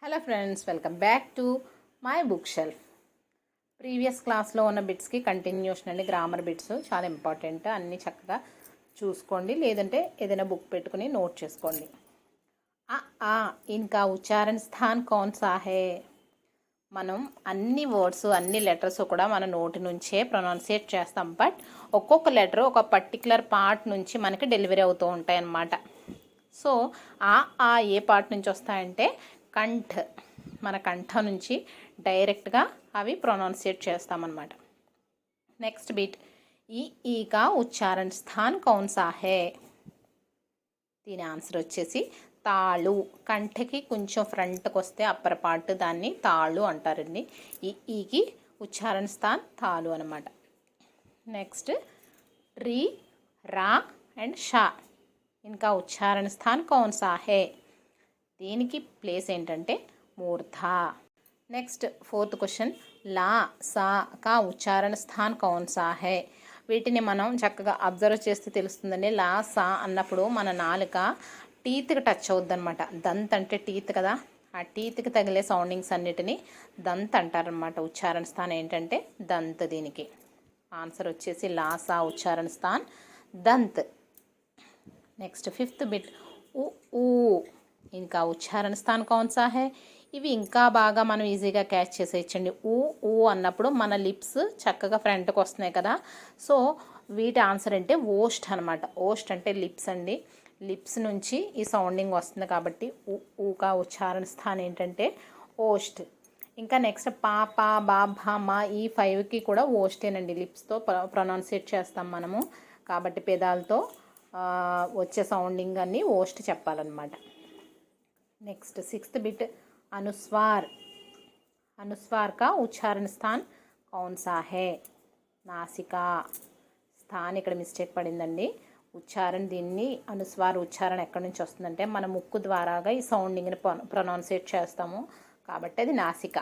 Hello friends, welcome back to my book shelf. Previous క్లాస్లో ఉన్న బిట్స్కి continuation అండి. Grammar bits చాలా ఇంపార్టెంట్, అన్నీ చక్కగా చూసుకోండి, లేదంటే ఏదైనా బుక్ పెట్టుకుని నోట్ చేసుకోండి. ఆ ఇంకా ఉచ్చారణ స్థాన్ కౌన్ సా హే. మనం అన్ని వర్డ్స్ అన్ని లెటర్స్ కూడా మన నోటి నుంచే ప్రొనౌన్సియేట్ చేస్తాం. బట్ ఒక్కొక్క లెటర్ ఒక పర్టికులర్ పార్ట్ నుంచి మనకి డెలివరీ అవుతూ ఉంటాయి అన్నమాట. సో ఏ పార్ట్ నుంచి వస్తాయంటే కంఠ, మన కంఠ నుంచి డైరెక్ట్గా అవి ప్రొనౌన్సియేట్ చేస్తామన్నమాట. నెక్స్ట్ బిట్, ఈ కా ఉచ్చారణ స్థాన్ కౌన్ సా హే. దీని ఆన్సర్ వచ్చేసి తాళు. కంఠకి కొంచెం ఫ్రంట్కి వస్తే అప్పర్ పార్ట్, దాన్ని తాళు అంటారండి. ఈకి ఉచ్చారణ స్థాన్ తాళు అనమాట. నెక్స్ట్ రీ, రా అండ్ షా. ఇంకా ఉచ్చారణ స్థాన్ కౌన్ సా హే. దీనికి ప్లేస్ ఏంటంటే మూర్ధ. నెక్స్ట్ ఫోర్త్ క్వశ్చన్, లా, సా కా ఉచ్చారణ స్థాన్ కౌన్ సా హే. వీటిని మనం చక్కగా అబ్జర్వ్ చేస్తే తెలుస్తుందండి. లా, సా అన్నప్పుడు మన నాలుక టీత్కి టచ్ అవుద్ది అనమాట. దంత్ అంటే టీత్ కదా, ఆ టీత్కి తగిలే సౌండింగ్స్ అన్నిటినీ దంత్ అంటారనమాట. ఉచ్చారణ స్థానం ఏంటంటే దంత్. దీనికి ఆన్సర్ వచ్చేసి లా, సా ఉచ్చారణ స్థాన్ దంత్. నెక్స్ట్ ఫిఫ్త్ బిట్, ఊ ఇంకా ఉచ్చారణ స్థానం కౌన్ సా హే. ఇవి ఇంకా బాగా మనం ఈజీగా క్యాచ్ చేసేయచ్చండి. ఊ అన్నప్పుడు మన లిప్స్ చక్కగా ఫ్రంట్కి వస్తున్నాయి కదా, సో వీటి ఆన్సర్ అంటే ఓస్ట్ అనమాట. ఓస్ట్ అంటే లిప్స్ అండి. లిప్స్ నుంచి ఈ సౌండింగ్ వస్తుంది కాబట్టి ఊకా ఉచ్చారణ స్థానం ఏంటంటే ఓస్ట్. ఇంకా నెక్స్ట్ పా, పా, బా, భా, మా, ఈ 5కి కూడా ఓస్టేనండి. లిప్స్తో ప్రొనౌన్సియేట్ చేస్తాం మనము కాబట్టి పెదాలతో వచ్చే సౌండింగ్ అన్నీ ఓస్ట్ చెప్పాలన్నమాట. నెక్స్ట్ సిక్స్త్ బిట్, అనుస్వార్. అనుస్వార్ కా ఉచ్చారణ స్థాన్ కౌన్ సా హే. నాసికా. స్థాన్ ఇక్కడ మిస్టేక్ పడిందండి. ఉచ్చారణ, దీన్ని అనుస్వార్ ఉచ్చారణ ఎక్కడి నుంచి వస్తుందంటే మన ముక్కు ద్వారాగా ఈ సౌండింగ్ని ప్రొనౌన్సియేట్ చేస్తాము కాబట్టి అది నాసిక.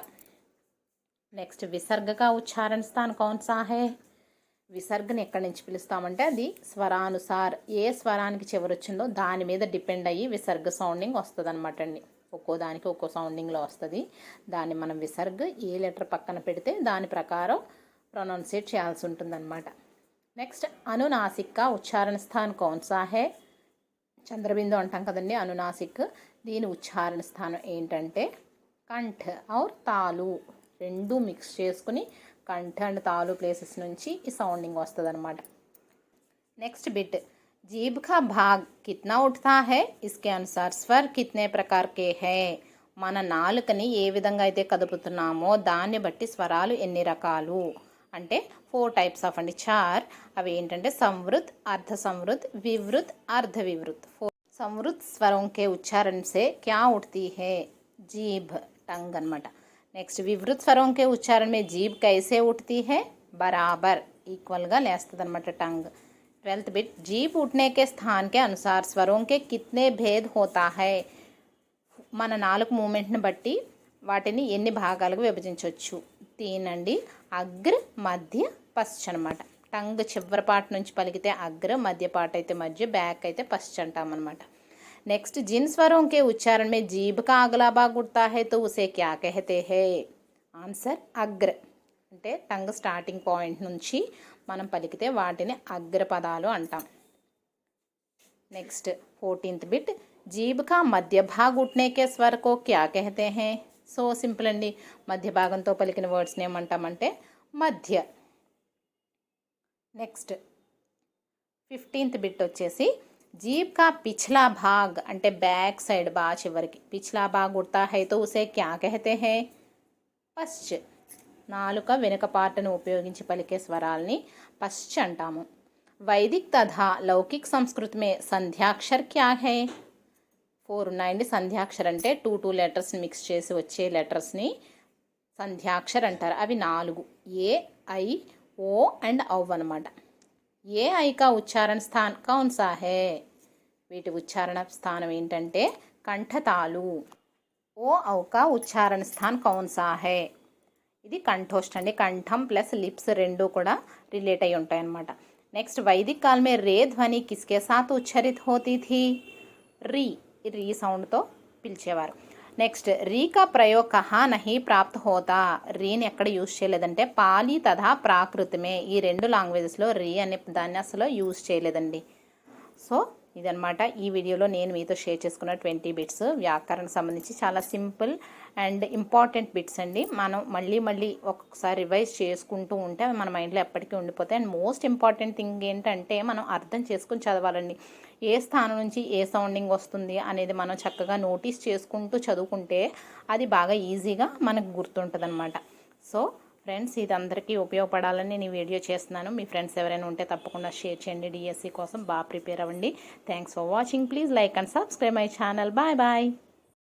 నెక్స్ట్ విసర్గ కా ఉచ్చారణ స్థాన్ కౌన్ సా హే. విసర్గని ఎక్కడి నుంచి పిలుస్తామంటే అది స్వరానుసార్. ఏ స్వరానికి చివరొచ్చిందో దాని మీద డిపెండ్ అయ్యి విసర్గ సౌండింగ్ వస్తుంది అనమాట అండి. ఒక్కో దానికి ఒక్కో సౌండింగ్లో వస్తుంది. దాన్ని మనం విసర్గ ఏ లెటర్ పక్కన పెడితే దాని ప్రకారం ప్రొనౌన్సియేట్ చేయాల్సి ఉంటుందన్నమాట. నెక్స్ట్ అనునాసిక్ ఉచ్చారణ స్థాన్ కౌన్ సా హే. చంద్రబిందు అంటాం కదండి, అనునాసిక్. దీని ఉచ్చారణ స్థానం ఏంటంటే కంఠ ఔర్ తాలు రెండు మిక్స్ చేసుకుని కంఠ అండ్ తాలు ప్లేసెస్ నుంచి ఈ సౌండింగ్ వస్తుంది అనమాట. నెక్స్ట్ బిట్, జీబ్ కా భాగ్ కిత్నా ఉఠతా హై, ఇస్కే అనుసార్ స్వర్ కిత్నే ప్రకార్ కే హై. మన నాలుకని ఏ విధంగా అయితే కదుపుతున్నామో దాన్ని బట్టి స్వరాలు ఎన్ని రకాలు అంటే 4 టైప్స్ ఆఫ్ అండి. చార్. అవి ఏంటంటే సంవృత్, అర్ధ సంవృత్, వివృత్, అర్ధ వివృత్. సంవృత్ స్వరం కే ఉచ్చారణ సే క్యా ఉఠతీ హై, జీభ్, టంగ్ అనమాట. నెక్స్ట్ వివృత్ స్వరం కే ఉచ్చారణ మే జీభ్ కైసే ఉఠతీ హై, బరాబర్ ఈక్వల్గా లేస్తుంది అనమాట టంగ్. 12th బిట్, జీభ్ ఉఠనే కే స్థాన్ కే అనుసార్ స్వరం కే కిత్నే భేద్ హోతా హై. మన నాలుగు మూమెంట్ని బట్టి వాటిని ఎన్ని భాగాలకు విభజించవచ్చు. తీనండి, అగ్ర, మధ్య, పశ్చ అనమాట. టంగ్ చివరి పాట నుంచి పలికితే అగ్ర, మధ్య పాట అయితే మధ్య, బ్యాక్ అయితే పశ్చ అంటామన్నమాట. నెక్స్ట్ जिन स्वरों के उच्चारण में जीभ का अगला भाग उठता है तो उसे क्या कहते हैं. ఆన్సర్ అగ్ర. అంటే టంగ్ స్టార్టింగ్ పాయింట్ నుంచి మనం పలికితే వాటిని అగ్ర పదాలు అంటాం. నెక్స్ట్ 14th బిట్, జీభ్ కా మధ్య భాగ్ ఉఠనే కే స్వర్ కో క్యా కహతే హై. సో సింపుల్ అండి, మధ్య భాగంతో పలికిన వర్డ్స్ని ఏమంటామంటే మధ్య. నెక్స్ట్ 15th బిట్ వచ్చేసి జీప్ కా పిछला భాగ్ అంటే బ్యాక్ సైడ్, బాగా చివరికి పిछला భాగ్ ఉడతా హై తో ఉసే క్యా కహతే హై, పశ్చ. నాలుక వెనుక పాటను ఉపయోగించి పలికే స్వరాల్ని పశ్చ అంటాము. వైదిక్ తథా లౌకిక్ సంస్కృతి మే సంధ్యాక్షర్ క్యా హై. 4 ఉన్నాయండి. సంధ్యాక్షర్ అంటే 2 లెటర్స్ని మిక్స్ చేసి వచ్చే లెటర్స్ని సంధ్యాక్షర్ అంటారు. అవి 4, ఏ, ఐ, ఓ అండ్ ఔ అనమాట. ఏ ఐ కా ఉచ్చారణ స్థాన్ కౌన్ సా హై. వీటి ఉచ్చారణ స్థానం ఏంటంటే కంఠతాలు. ఓ ఔ కా ఉచ్చారణ స్థాన్ కౌన్ సా హై. ఇది కంఠోష్ట అండి. కంఠం ప్లస్ లిప్స్ రెండు కూడా రిలేట్ అయి ఉంటాయన్నమాట. నెక్స్ట్ వైదిక్ కాల్ మే రే ధ్వని కిస్కే సాత్ ఉచ్చరిత్ హోతీ థీ. రీ, రీ సౌండ్తో పిలిచేవారు. నెక్స్ట్ రీ కా ప్రయోగ్ కహా నహి ప్రాప్త హోతా, రీని ఎక్కడ యూజ్ చేయలేదంటే పాలి తథా ప్రాకృతమే, ఈ 2 లాంగ్వేజెస్లో రీ అనే దాన్ని అసలు యూజ్ చేయలేదండి. సో ఇదనమాట ఈ వీడియోలో నేను మీతో షేర్ చేసుకున్న 20 బిట్స్ వ్యాకరణకు సంబంధించి చాలా సింపుల్ అండ్ ఇంపార్టెంట్ బిట్స్ అండి. మనం మళ్ళీ ఒక్కొక్కసారి రివైజ్ చేసుకుంటూ ఉంటే అవి మన మైండ్లో ఎప్పటికీ ఉండిపోతాయి. అండ్ మోస్ట్ ఇంపార్టెంట్ థింగ్ ఏంటంటే మనం అర్థం చేసుకుని చదవాలండి. ఏ స్థానం నుంచి ఏ సౌండింగ్ వస్తుంది అనేది మనం చక్కగా నోటీస్ చేసుకుంటూ చదువుకుంటే అది బాగా ఈజీగా మనకు గుర్తుంటుంది అనమాట. సో ఫ్రెండ్స్, ఇది అందరికీ ఉపయోగపడాలని నేను వీడియో చేస్తున్నాను. మీ ఫ్రెండ్స్ ఎవరైనా ఉంటే తప్పకుండా షేర్ చేయండి. డిఎస్సి కోసం బాగా ప్రిపేర్ అవ్వండి. Thanks for watching. Please like and subscribe my channel. Bye bye.